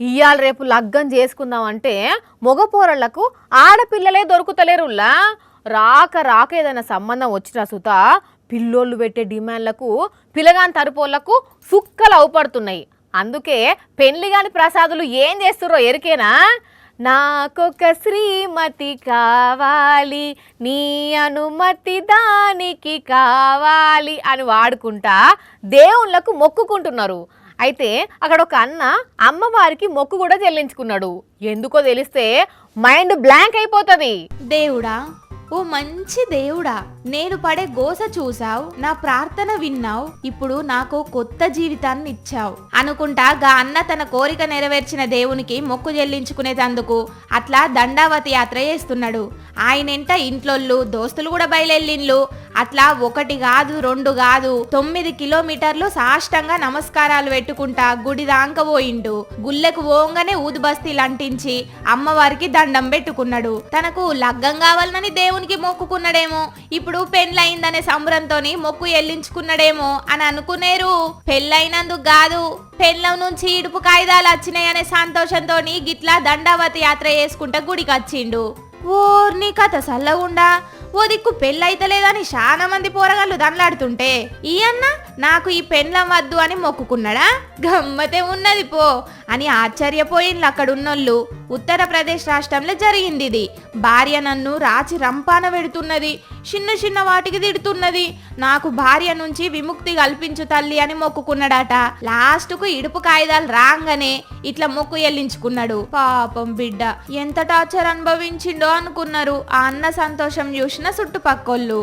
ఇయ్యాల రేపు లగ్గం చేసుకుందాం అంటే మగ పోరళ్లకు ఆడపిల్లలే దొరుకుతలేరులా. రాక రాక ఏదైనా సంబంధం వచ్చినా సుత పిల్లోళ్ళు పెట్టే డిమాండ్లకు పిల్లగాని తరపోళ్లకు సుక్కలు అవుపడుతున్నాయి. అందుకే పెళ్లి గాని ప్రసాదులు ఏం చేస్తుర్రో ఎరికేనా? నాకొక శ్రీమతి కావాలి, నీ అనుమతి దానికి కావాలి అని వాడుకుంటా దేవుళ్ళకు మొక్కుకుంటున్నారు. అయితే అక్కడ ఒక అన్న అమ్మవారికి మొక్కు కూడా చెల్లించుకున్నాడు. ఎందుకో తెలిస్తే మైండ్ బ్లాంక్ అయిపోతుంది. దేవుడా, ఓ మంచి దేవుడా, నేను పడే గోస చూసావు, నా ప్రార్థన విన్నావు, ఇప్పుడు నాకు కొత్త జీవితాన్ని ఇచ్చావు అనుకుంటా గా అన్న తన కోరిక నెరవేర్చిన దేవునికి మొక్కు చెల్లించుకునేటందుకు అట్లా దండావతి యాత్ర చేస్తున్నాడు. ఆయనంట ఇంట్లోళ్ళు దోస్తులు కూడా బయలుదేరిండ్లు. అట్లా 1 కాదు 2 కాదు 9 కిలోమీటర్లు సాష్టంగా నమస్కారాలు పెట్టుకుంటా గుడి దాంక పోయిండు. గుళ్ళకు పోగానే ఊదుబస్తీలు అంటించి అమ్మవారికి దండం పెట్టుకున్నాడు. తనకు లగ్గం కావాలని దేవునికి మొక్కుకున్నాడేమో, ఇప్పుడు పెళ్ళయిందనే సంబరంతోని మొక్కు చెల్లించుకున్నాడేమో అని అనుకునేరు. పెళ్ళైనందుకు కాదు, పెళ్ళం నుంచి ఇడుపు కాయిదాలు వచ్చినాయనే సంతోషంతో గిట్లా దండావతి యాత్ర చేసుకుంటా గుడికి వచ్చిండు. ఓర్ని కథ సల్లగుండా, ఓ దిక్కు పెళ్ళైతలేదని చాలా మంది పోరగాళ్ళు దండలాడుతుంటే ఈ అన్న నాకు ఈ పెండ్లం వద్దు అని మొక్కుకున్నాడా? గమ్మతే ఉన్నది పో అని ఆశ్చర్యపోయిండ్లు అక్కడున్నోళ్ళు. ఉత్తరప్రదేశ్ రాష్ట్రంలో జరిగింది ఇది. భార్య నన్ను రాచి రంపాన పెడుతున్నది, చిన్న చిన్న వాటికి తిడుతున్నది, నాకు భార్య నుంచి విముక్తి కల్పించు తల్లి అని మొక్కుకున్నాడట. లాస్ట్కు ఇడుపు కాయిదాలు రాగానే ఇట్లా మొక్కు చెల్లించుకున్నాడు. పాపం బిడ్డ ఎంత టార్చర్ అనుభవించిండో అనుకున్నారు ఆ అన్న సంతోషం చూసిన చుట్టుపక్కోళ్ళు.